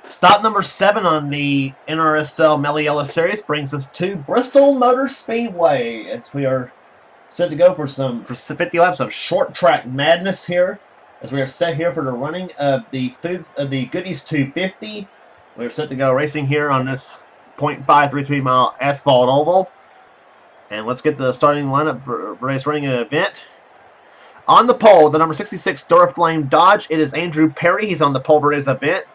Stop number 7 on the NRSL Mello Yello series brings us to Bristol Motor Speedway as we are set to go for 50 laps of short track madness here. As we are set here for the running of the Goodys 250. We are set to go racing here on this 0.533 mile asphalt oval. And let's get the starting lineup for race running an event. On the pole, the number 66 Duraflame Dodge. It is Andrew Perry. He's on the pole for his event.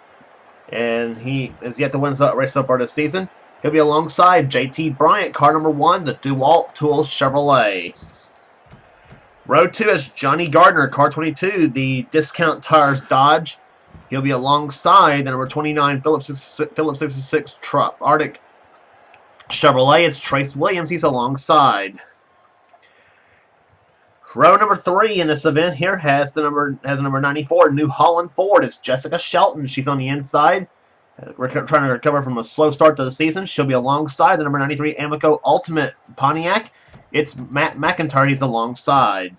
And he is yet to win the race so far this season. He'll be alongside JT Bryant, car number 1, the DeWalt Tools Chevrolet. Row 2 is Johnny Gardner, car 22, the Discount Tires Dodge. He'll be alongside the number 29 Phillips 66 Arctic Chevrolet. It's Trace Williams. He's alongside. Row number 3 in this event here has the number 94 New Holland Ford. It's Jessica Shelton. She's on the inside. We're trying to recover from a slow start to the season. She'll be alongside the number 93 Amico Ultimate Pontiac. It's Matt McIntyre. He's alongside.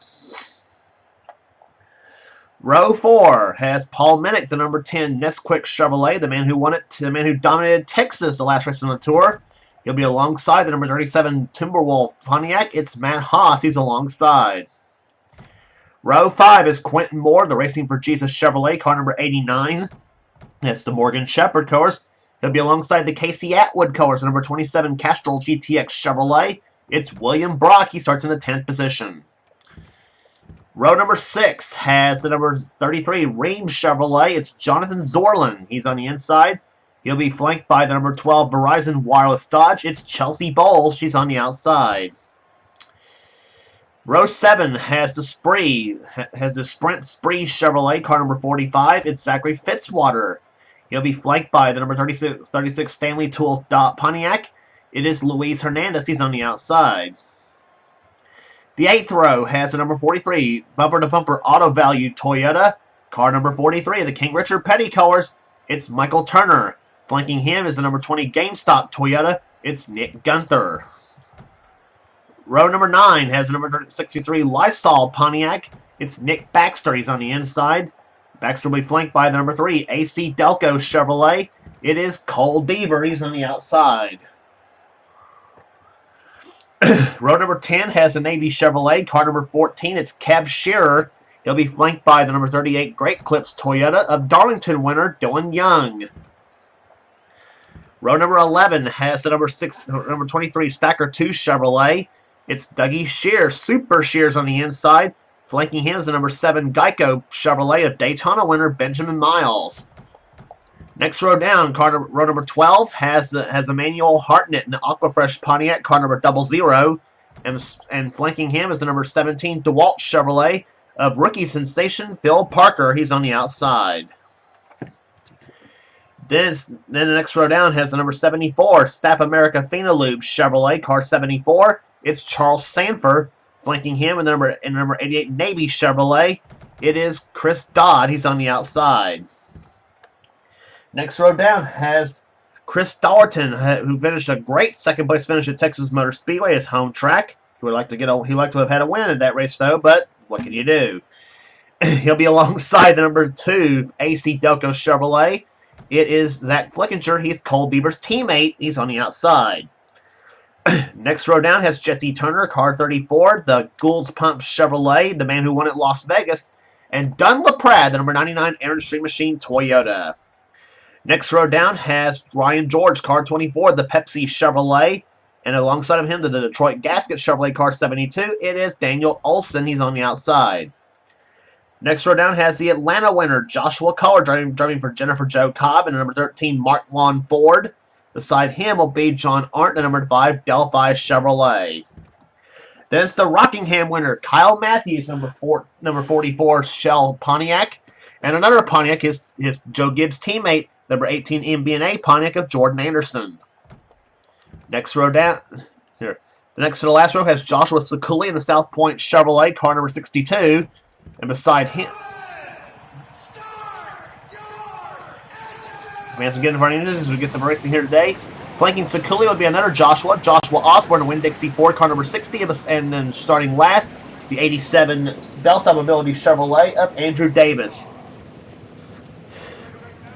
Row 4 has Paul Minnick, the number 10 Nesquik Chevrolet, the man who dominated Texas the last race on the tour. He'll be alongside the number 37 Timberwolf Pontiac. It's Matt Haas. He's alongside. Row 5 is Quentin Moore, the Racing for Jesus Chevrolet, car number 89. That's the Morgan Shepherd cars. He'll be alongside the Casey Atwood cars, the number 27 Castrol GTX Chevrolet. It's William Brock. He starts in the 10th position. Row number 6 has the number 33 Reams Chevrolet. It's Jonathan Zorlin. He's on the inside. He'll be flanked by the number 12 Verizon Wireless Dodge. It's Chelsea Bowles. She's on the outside. Row 7 has the Sprint Spree Chevrolet, car number 45. It's Zachary Fitzwater. He'll be flanked by the number 36 Stanley Tools Pontiac. It is Luis Hernandez. He's on the outside. The 8th row has the number 43 Bumper to Bumper Auto Value Toyota, car number 43, the King Richard Petty colors. It's Michael Turner. Flanking him is the number 20 GameStop Toyota. It's Nick Gunther. Row number 9 has the number 63 Lysol Pontiac. It's Nick Baxter. He's on the inside. Baxter will be flanked by the number 3 AC Delco Chevrolet. It is Cole Deaver. He's on the outside. Row number 10 has the Navy Chevrolet. Car number 14, it's Cab Shearer. He'll be flanked by the number 38 Great Clips Toyota of Darlington winner Dylan Young. Row number 11 has the number 23 Stacker 2 Chevrolet. It's Dougie Shear, Super Shears on the inside. Flanking him is the number 7 Geico Chevrolet of Daytona winner Benjamin Miles. Next row down, row number 12 has Emmanuel Hartnett in the Aquafresh Pontiac, car number 00. And flanking him is the number 17 DeWalt Chevrolet of rookie sensation Bill Parker. He's on the outside. Then the next row down has the number 74 Staff America Phenolube Chevrolet, car 74. It's Charles Sanford. Flanking him in the number 88 Navy Chevrolet. It is Chris Dodd. He's on the outside. Next row down has Chris Dollerton, who finished a great second-place finish at Texas Motor Speedway, his home track. He'd like to have had a win at that race, though, but what can you do? He'll be alongside the number 2 AC Delco Chevrolet. It is Zach Flickinger. He's Cole Beaver's teammate. He's on the outside. Next row down has Jesse Turner, car 34, the Gould's Pump Chevrolet, the man who won at Las Vegas, and Dunn LaPrade, the number 99 Aaron Street Machine Toyota. Next row down has Ryan George, car 24, the Pepsi Chevrolet. And alongside of him, the Detroit Gasket Chevrolet, car 72. It is Daniel Olson. He's on the outside. Next row down has the Atlanta winner, Joshua Culler, driving for Jennifer Jo Cobb, and number 13, Mark Juan Ford. Beside him will be John Arndt, and number 5, Delphi Chevrolet. Then it's the Rockingham winner, Kyle Matthews, number 44, Shell Pontiac. And another Pontiac is Joe Gibbs' teammate, number 18 MB&A Pontiac of Jordan Anderson. Next row down here. The next to the last row has Joshua Sakuli in the South Point Chevrolet, car number 62. And beside him, man, some getting in front of as we get some racing here today. Flanking Sakuli would be another Joshua Osborne, the Winn-Dixie Ford, car number 60. And then starting last, the 87 Bellside Mobility Chevrolet of Andrew Davis.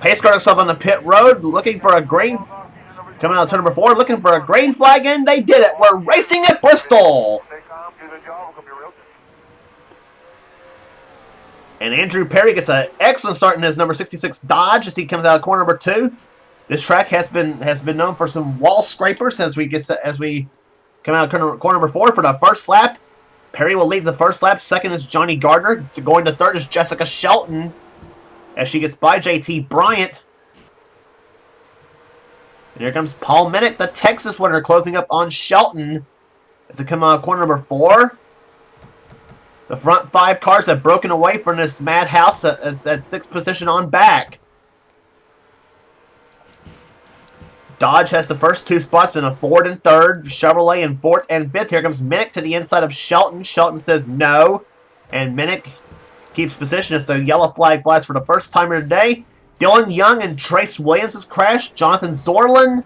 Pace car himself on the pit road, looking for a green. Coming out of turn number 4, looking for a green flag, and they did it. We're racing at Bristol. And Andrew Perry gets an excellent start in his number 66 Dodge as he comes out of corner number 2. This track has been known for some wall scrapers as we come out of corner number 4 for the first lap. Perry will lead the first lap. Second is Johnny Gardner. Going to third is Jessica Shelton as she gets by JT Bryant. And here comes Paul Minnick, the Texas winner, closing up on Shelton as they come out of corner number 4. The front 5 cars have broken away from this madhouse at 6th position on back. Dodge has the first 2 spots in a Ford in 3rd, Chevrolet in 4th and 5th. Here comes Minnick to the inside of Shelton. Shelton says no, and Minnick keeps position as the yellow flag flies for the first time here today. Dylan Young and Trace Williams has crashed. Jonathan Zorlin.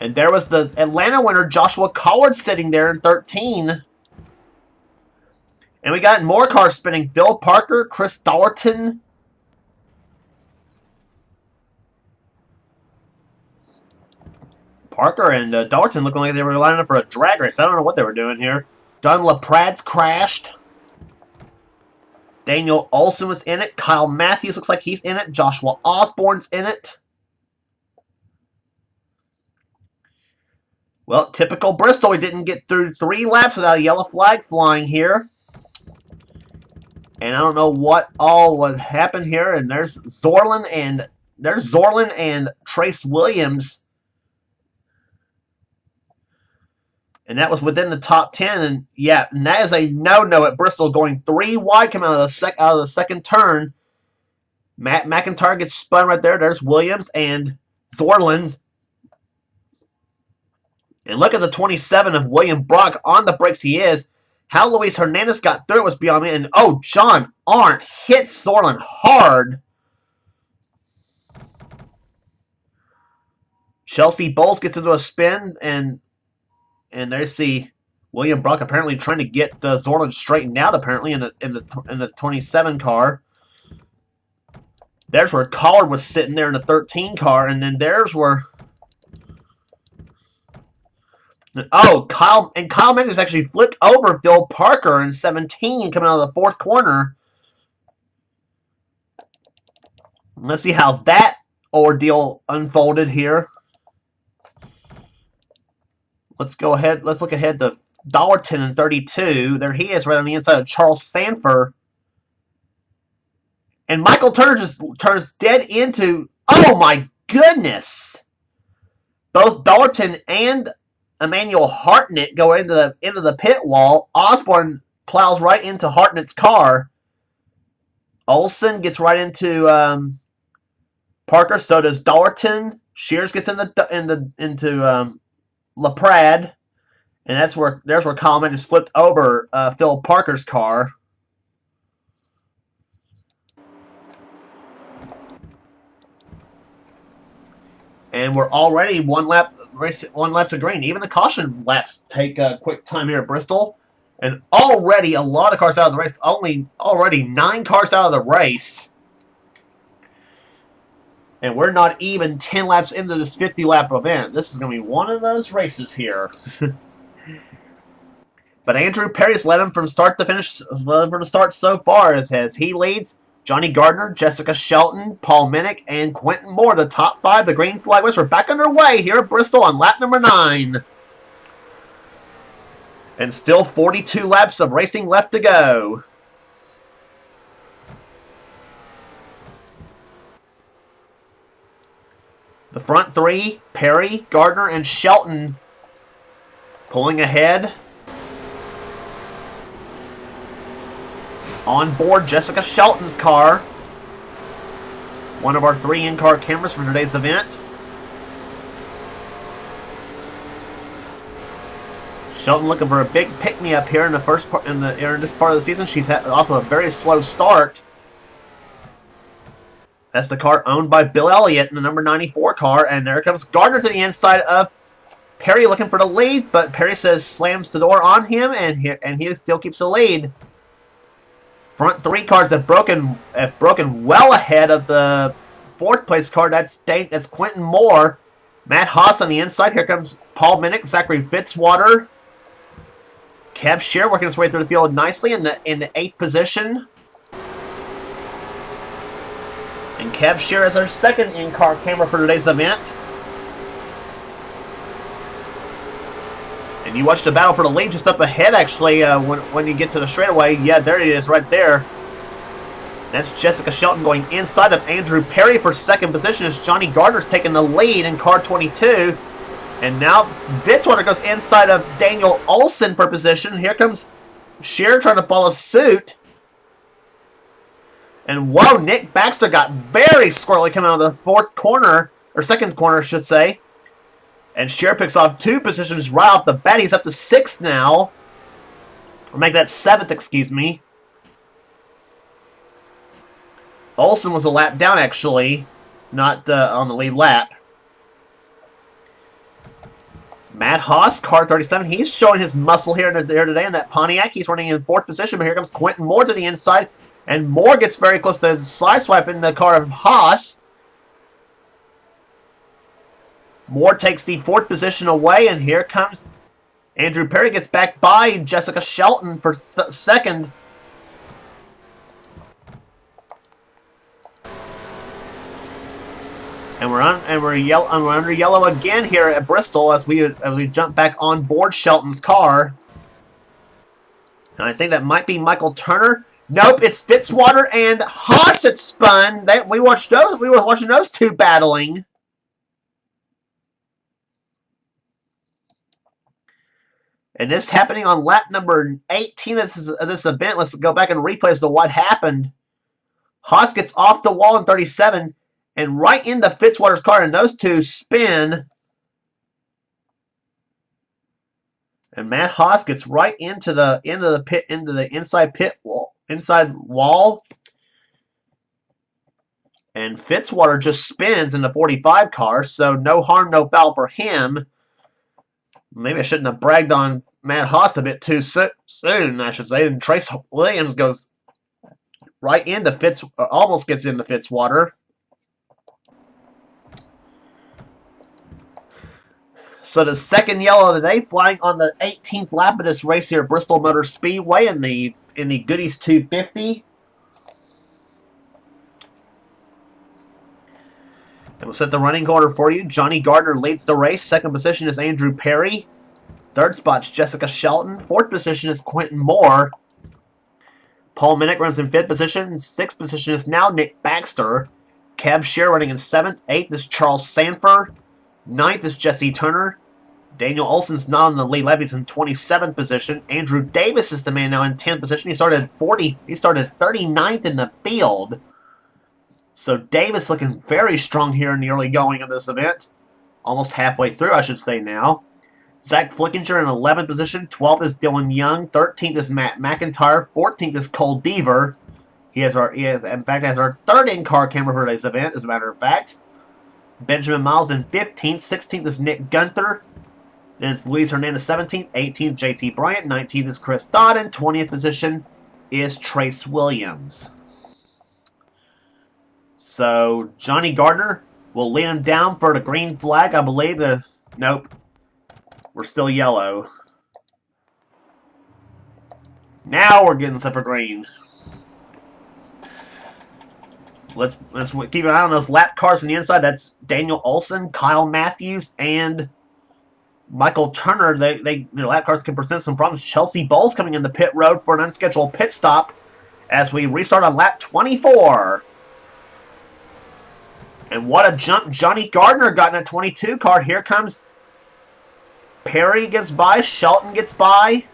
And there was the Atlanta winner, Joshua Collard, sitting there in 13. And we got more cars spinning. Phil Parker, Chris Dollerton. Parker and Dollerton looking like they were lining up for a drag race. I don't know what they were doing here. Don LaPrad's crashed. Daniel Olson was in it. Kyle Matthews looks like he's in it. Joshua Osborne's in it. Well, typical Bristol. We didn't get through 3 laps without a yellow flag flying here. And I don't know what all was happened here. And there's Zorlin and Trace Williams. And that was within the top 10. And yeah, and that is a no-no at Bristol, going 3 wide coming out of the second turn. Matt McIntyre gets spun right there. There's Williams and Zorlin. And look at the 27 of William Brock on the brakes he is. How Luis Hernandez got through it was beyond me. And oh, John Arndt hits Zorlin hard. Chelsea Bowles gets into a spin, and there's the William Brock apparently trying to get Zorlin straightened out. Apparently in the 27 car. There's where Collard was sitting there in the 13 car, and then there's where. Oh, Kyle Matthews actually flipped over Phil Parker in 17 coming out of the 4th corner. Let's see how that ordeal unfolded here. Let's go ahead. Let's look ahead to Dollerton in 32. There he is right on the inside of Charles Sanford. And Michael Turner just turns dead into, oh my goodness. Both Dollerton and Emmanuel Hartnett go into the pit wall. Osborne plows right into Hartnett's car. Olsen gets right into Parker. So does Dollerton. Shears gets into LaPrade, and there's where Coleman just flipped over Phil Parker's car. And we're already one lap to green. Even the caution laps take a quick time here at Bristol. And already a lot of cars out of the race. Already 9 cars out of the race. And we're not even 10 laps into this 50-lap event. This is going to be one of those races here. But Andrew Perry's led him from start to finish, from the start so far, as he leads. Johnny Gardner, Jessica Shelton, Paul Minnick, and Quentin Moore, the top 5. The green flag race. We're back underway here at Bristol on lap number 9. And still 42 laps of racing left to go. The front 3, Perry, Gardner, and Shelton pulling ahead. On board Jessica Shelton's car. One of our 3 in-car cameras for today's event. Shelton looking for a big pick-me-up here in the first part in this part of the season. She's had also a very slow start. That's the car owned by Bill Elliott in the number 94 car. And there comes Gardner to the inside of Perry looking for the lead. But Perry slams the door on him, and he still keeps the lead. front three cars have broken well ahead of the fourth place car. That's Quentin Moore. Matt Haas on the inside. Here comes Paul Minnick, Zachary Fitzwater. Kev Shear working his way through the field nicely in the 8th position. And Kev Shear is our second in-car camera for today's event. And you watch the battle for the lead just up ahead, actually, when you get to the straightaway. Yeah, there it is right there. That's Jessica Shelton going inside of Andrew Perry for second position as Johnny Gardner's taking the lead in car 22. And now Fitzwater goes inside of Daniel Olson for position. Here comes Shear trying to follow suit. And whoa, Nick Baxter got very squirrely coming out of the fourth corner, or second corner, I should say. And Shear picks off 2 positions right off the bat. He's up to 6th now. Or make that 7th, excuse me. Olsen was a lap down, actually. Not on the lead lap. Matt Haas, car 37. He's showing his muscle here today in that Pontiac. He's running in 4th position, but here comes Quentin Moore to the inside. And Moore gets very close to slide swiping the car of Haas. Moore takes the 4th position away, and here comes Andrew Perry. Gets back by Jessica Shelton for second. And we're under yellow again here at Bristol as we jump back on board Shelton's car. And I think that might be Michael Turner. Nope, it's Fitzwater and Haas that spun. We were watching those two battling. And this happening on lap number 18 of this event. Let's go back and replay as to what happened. Haas gets off the wall in 37 and right into Fitzwater's car, and those two spin. And Matt Haas gets right into the inside wall. And Fitzwater just spins in the 45 car, so no harm, no foul for him. Maybe I shouldn't have bragged on Matt Haas a bit too soon, I should say. And Trace Williams goes right into almost gets into Fitzwater. So the second yellow of the day, flying on the 18th lap of this race here at Bristol Motor Speedway in the Goodys 250. And we'll set the running order for you. Johnny Gardner leads the race. Second position is Andrew Perry. Third spot's Jessica Shelton. Fourth position is Quentin Moore. Paul Minnick runs in 5th position. 6th position is now Nick Baxter. Kev Shear running in 7th. 8th is Charles Sanford. 9th is Jesse Turner. Daniel Olson's not on the lead lap. He's in 27th position. Andrew Davis is the man now in 10th position. He started 39th in the field. So Davis looking very strong here in the early going of this event. Almost halfway through, I should say now. Zach Flickinger in 11th position. 12th is Dylan Young. 13th is Matt McIntyre. 14th is Cole Deaver. He has our third in-car camera for today's event, as a matter of fact. Benjamin Miles in 15th. 16th is Nick Gunther. Then it's Luis Hernandez 17th. 18th, JT Bryant. 19th is Chris Dodd. And 20th position is Trace Williams. So Johnny Gardner will lead him down for the green flag, I believe. Nope. We're still yellow. Now we're getting set for green. Let's keep an eye on those lap cars on the inside. That's Daniel Olson, Kyle Matthews, and Michael Turner. Their lap cars can present some problems. Chelsea Bowles coming in the pit road for an unscheduled pit stop as we restart on lap 24. And what a jump Johnny Gardner got in that 22 car. Here comes Perry gets by. Shelton gets by.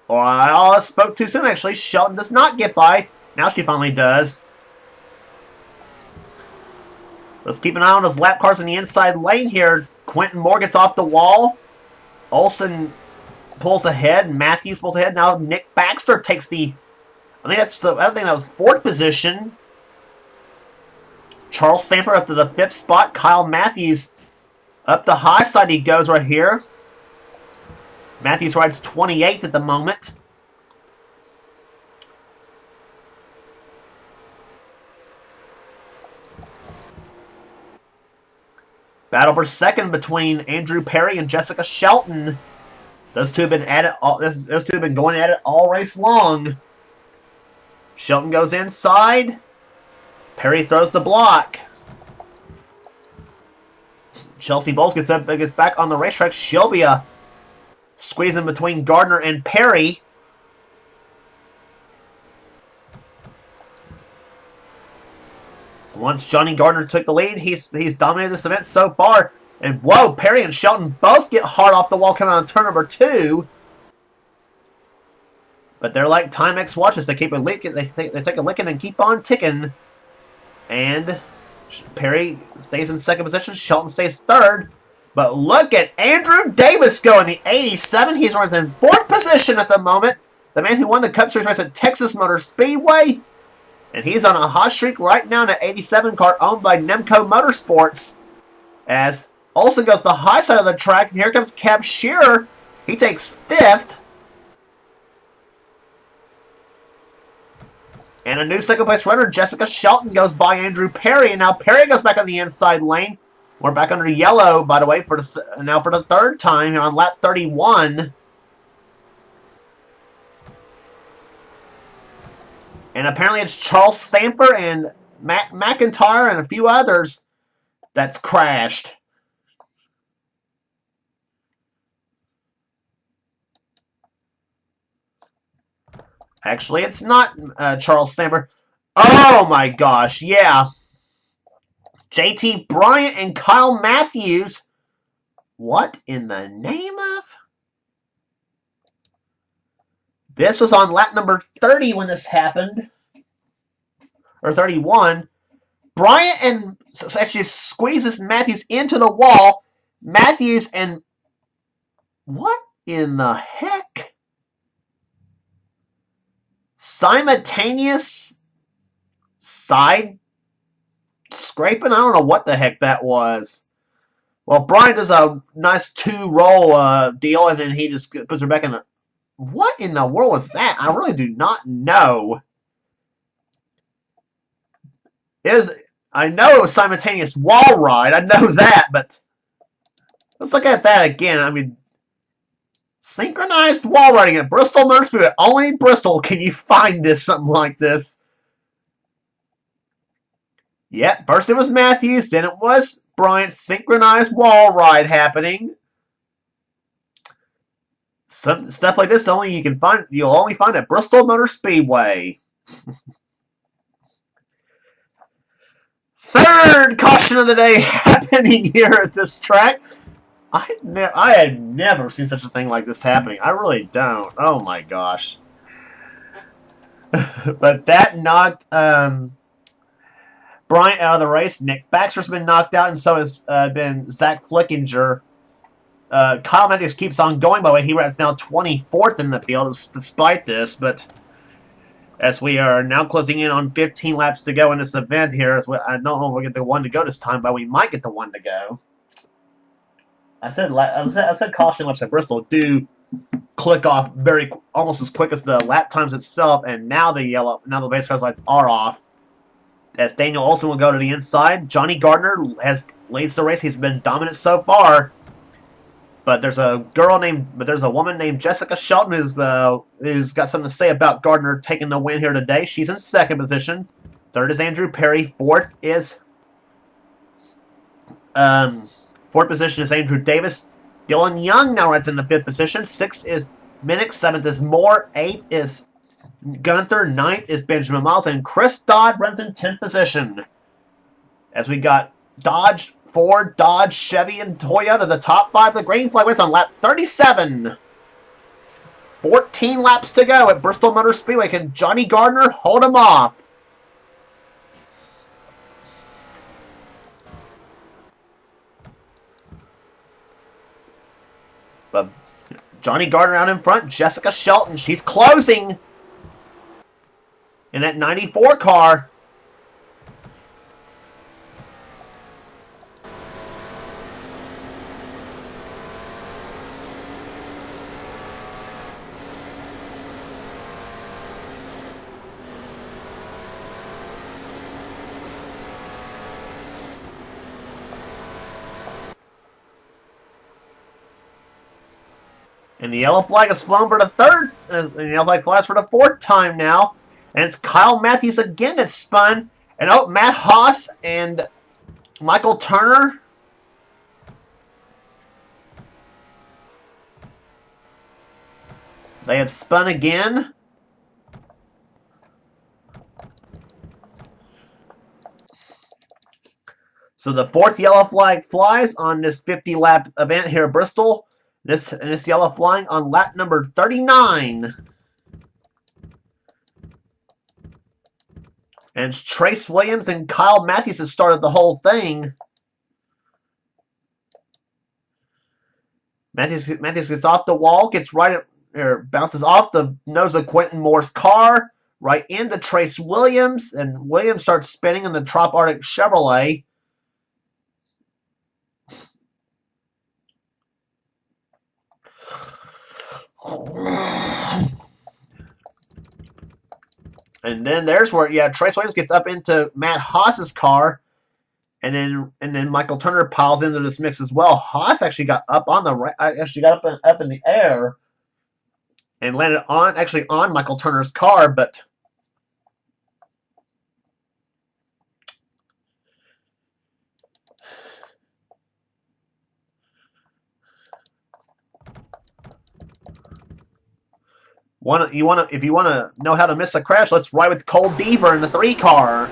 Or I spoke too soon, actually. Shelton does not get by. Now she finally does. Let's keep an eye on those lap cars in the inside lane here. Quentin Moore gets off the wall. Olson pulls ahead. Matthews pulls ahead. Now Nick Baxter takes the... I think that was 4th position. Charles Samper up to the 5th spot. Kyle Matthews up the high side he goes right here. Matthews rides 28th at the moment. Battle for second between Andrew Perry and Jessica Shelton. Those two have been at it. Those two have been going at it all race long. Shelton goes inside. Perry throws the block. Chelsea Bowles gets back on the racetrack. Shelbia squeezing between Gardner and Perry. Once Johnny Gardner took the lead, he's dominated this event so far. And whoa, Perry and Shelton both get hard off the wall coming on turn number 2. But they're like Timex watches. They keep a licking. They take a licking and keep on ticking. And Perry stays in second position. Shelton stays third. But look at Andrew Davis going the 87. He's running in fourth position at the moment. The man who won the Cup Series race at Texas Motor Speedway. And he's on a hot streak right now in an 87 car owned by Nemco Motorsports. As Olsen goes to the high side of the track, and here comes Cab Shearer. He takes 5th. And a new second place runner, Jessica Shelton, goes by Andrew Perry. And now Perry goes back on the inside lane. We're back under yellow, by the way, now for the third time here on lap 31. And apparently it's Charles Sanford and Matt McIntyre and a few others that's crashed. Actually, it's not Charles Sanford. Oh my gosh, yeah. JT Bryant and Kyle Matthews. What in the name of? This was on lap number 30 when this happened. Or 31. Bryant and actually squeezes Matthews into the wall. Matthews and... What in the heck? Simultaneous side scraping? I don't know what the heck that was. Well, Bryant does a nice 2-roll deal, and then he just puts her back in the... What in the world was that? I really do not know. I know it was simultaneous wall ride. I know that, but let's look at that again. I mean, synchronized wall riding at Bristol Motor Speedway. Only in Bristol can you find this, something like this. Yep, first it was Matthews, then it was Bryant's synchronized wall ride happening. Some stuff like this you'll only find at Bristol Motor Speedway. Third caution of the day happening here at this track. I had never seen such a thing like this happening. I really don't. Oh my gosh. But that knocked Bryant out of the race. Nick Baxter's been knocked out, and so has been Zach Flickinger. Kyle Matthews keeps on going, by the way. He ranks now 24th in the field despite this, but as we are now closing in on 15 laps to go in this event here, I don't know if we'll get the one to go this time, but we might get the one to go. I said caution laps at Bristol do click off almost as quick as the lap times itself, and now the base cars lights are off. As Daniel Olsen will go to the inside, Johnny Gardner leads the race. He's been dominant so far. But there's a woman named Jessica Shelton who's got something to say about Gardner taking the win here today. She's in second position. Third is Andrew Perry. Fourth position is Andrew Davis. Dylan Young now rides in the fifth position. Sixth is Minnick. Seventh is Moore. Eighth is Gunther. Ninth is Benjamin Miles. And Chris Dodd runs in 10th position. As we got Dodge, Ford, Dodge, Chevy, and Toyota, the top 5 of the green flag race on lap 37. 14 laps to go at Bristol Motor Speedway. Can Johnny Gardner hold him off? But Johnny Gardner out in front. Jessica Shelton, she's closing in that 94 car. And the yellow flag is flown for the third. And the yellow flag flies for the fourth time now. And it's Kyle Matthews again that's spun. And oh, Matt Haas and Michael Turner. They have spun again. So the fourth yellow flag flies on this 50-lap event here at Bristol. This yellow flying on lap number 39. And it's Trace Williams and Kyle Matthews that started the whole thing. Matthews gets off the wall, gets right or bounces off the nose of Quentin Moore's car, right into Trace Williams, and Williams starts spinning in the Trop Arctic Chevrolet. And then there's where Trace Williams gets up into Matt Haas's car, and then Michael Turner piles into this mix as well. Haas actually got up on up in the air and landed on Michael Turner's car, but if you want to know how to miss a crash, let's ride with Cole Deaver in the 3 car.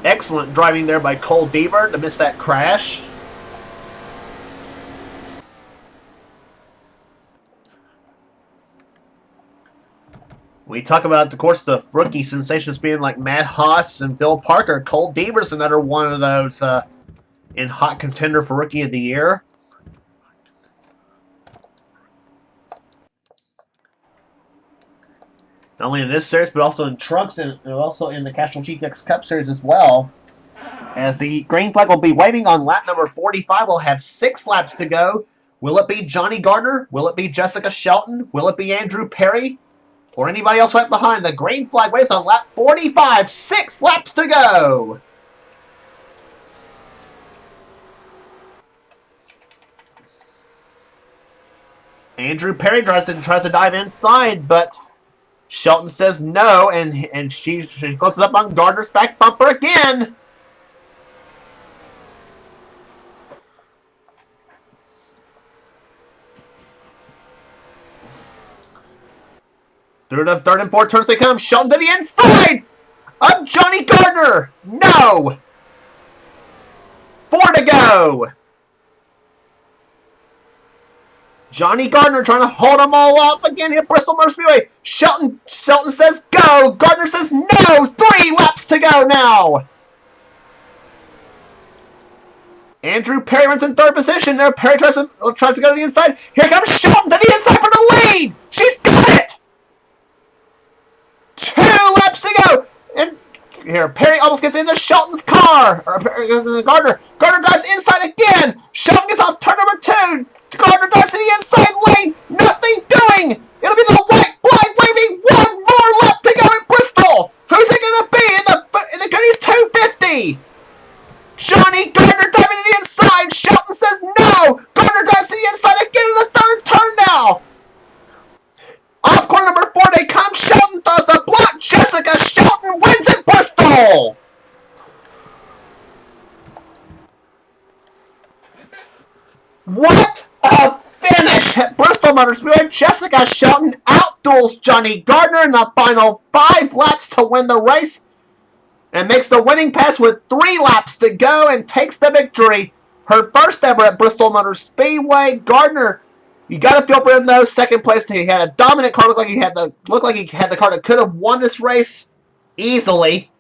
Excellent driving there by Cole Deaver to miss that crash. We talk about, of course, the rookie sensations being like Matt Haas and Phil Parker. Cole Deaver's another one of those in hot contender for Rookie of the Year. Not only in this series, but also in trucks and also in the Castrol GTX Cup Series as well. As the green flag will be waving on lap number 45, we'll have 6 laps to go. Will it be Johnny Gardner? Will it be Jessica Shelton? Will it be Andrew Perry? Or anybody else right behind? The green flag waves on lap 45. 6 laps to go. Andrew Perry tries to dive inside, but Shelton says no, and she closes up on Gardner's back bumper again. Through the third and fourth turns they come. Shelton to the inside of Johnny Gardner. No. 4 to go. Johnny Gardner trying to hold them all up again here at Bristol Motor Speedway. Shelton says go. Gardner says no. 3 laps to go now. Andrew Perry runs in 3rd position there. Perry tries to go to the inside. Here comes Shelton to the inside for the lead. She's got it. 2 laps to go. And here, Perry almost gets into Shelton's car. Or Gardner. Gardner drives inside again. Shelton gets off turn number 2. Gardner drives to the inside lane. Nothing doing. It'll be the white flag waving. 1 more lap to go in Bristol. Who's it going to be in the Goodys 250? Johnny Gardner driving to the inside. Shelton says no. Gardner drives to the inside again in the 3rd turn now. Off corner number 4 they come. Shelton throws the block. Jessica Shelton wins at Bristol. What a finish at Bristol Motor Speedway. Jessica Shelton outduels Johnny Gardner in the final 5 laps to win the race and makes the winning pass with 3 laps to go and takes the victory. Her first ever at Bristol Motor Speedway. Gardner, you got to feel for him though. 2nd place, he had a dominant car. Looked like he had the car that could have won this race easily.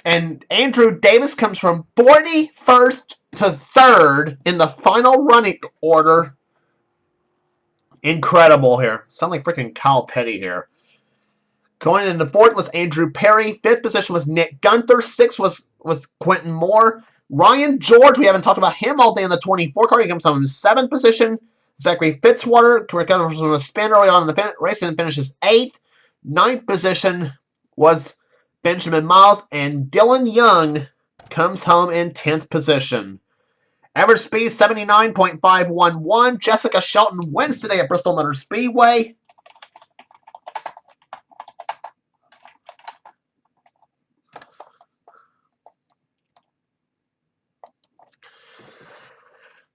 And Andrew Davis comes from 41st to 3rd in the final running order. Incredible here. Sound like freaking Kyle Petty here. Going in the 4th was Andrew Perry. 5th position was Nick Gunther. 6th was Quentin Moore. Ryan George, we haven't talked about him all day in the 24 car. He comes from 7th position. Zachary Fitzwater recovers from a spin early on in the race and finishes 8th. 9th position was Benjamin Miles, and Dylan Young comes home in 10th position. Average speed 79.511. Jessica Shelton wins today at Bristol Motor Speedway.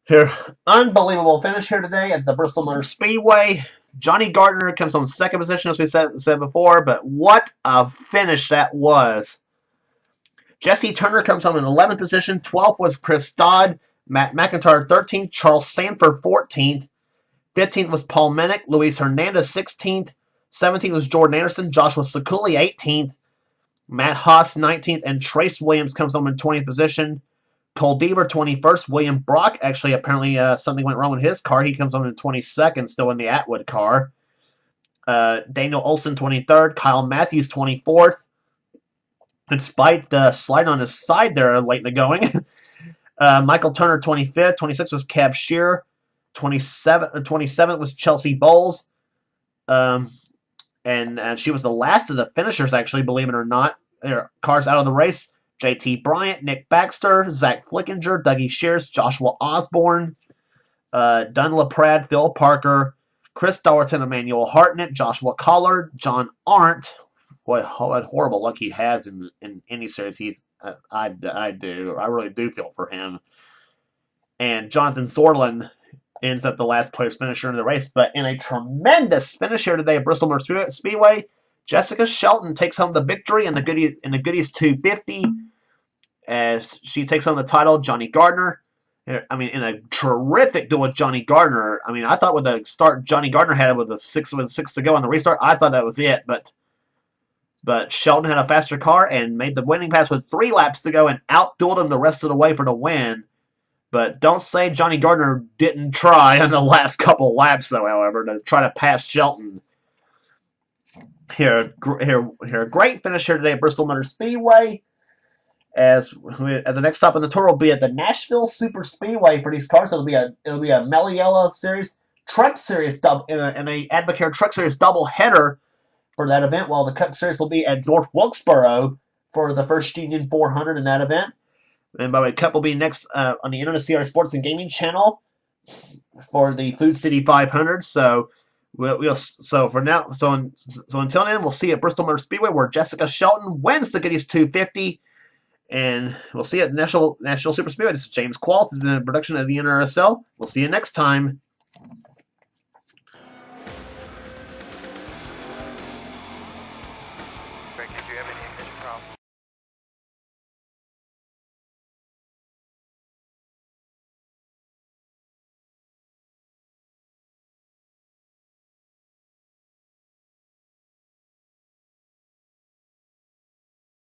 Here, unbelievable finish here today at the Bristol Motor Speedway. Johnny Gardner comes on second position, as we said before, but what a finish that was. Jesse Turner comes home in 11th position. 12th was Chris Dodd. Matt McIntyre 13th. Charles Sanford 14th. 15th was Paul Mennick. Luis Hernandez 16th. 17th was Jordan Anderson. Joshua Sakuli 18th. Matt Haas 19th. And Trace Williams comes home in 20th position. Cole Deaver 21st. William Brock, actually, apparently something went wrong with his car. He comes home in 22nd, still in the Atwood car. Daniel Olson 23rd. Kyle Matthews 24th. Despite the slide on his side there late in the going. Michael Turner 25th. 26th was Cab Shearer. 27th was Chelsea Bowles. And she was the last of the finishers, actually, believe it or not. Their cars out of the race. JT Bryant, Nick Baxter, Zach Flickinger, Dougie Shears, Joshua Osborne, Dunn LaPrade, Phil Parker, Chris Dollerton, Emmanuel Hartnett, Joshua Collard, John Arndt. What horrible luck he has in any series. I really do feel for him. And Jonathan Sorlin ends up the last place finisher in the race. But in a tremendous finish here today at Bristol Motor Speedway, Jessica Shelton takes home the victory in the Goodys 250 as she takes home the title. Johnny Gardner, I mean, in a terrific duel with Johnny Gardner. I mean, I thought with the start Johnny Gardner had with six to go on the restart, I thought that was it. But Shelton had a faster car and made the winning pass with 3 laps to go and outdueled him the rest of the way for the win. But don't say Johnny Gardner didn't try on the last couple laps, though, however, to try to pass Shelton. Here, a great finish here today at Bristol Motor Speedway. As the next stop on the tour will be at the Nashville Super Speedway for these cars. It'll be a Mello Yello Series Truck Series double in a Advocare Truck Series double header for that event. While the Cup Series will be at North Wilkesboro for the First Union 400 in that event. And by the way, Cup will be next on the NRSL Sports and Gaming channel for the Food City 500. So until then, we'll see you at Bristol Motor Speedway where Jessica Shelton wins the Goodys 250, and we'll see you at National Super Speedway. This is James Qualls. This has been a production of the NRSL. We'll see you next time.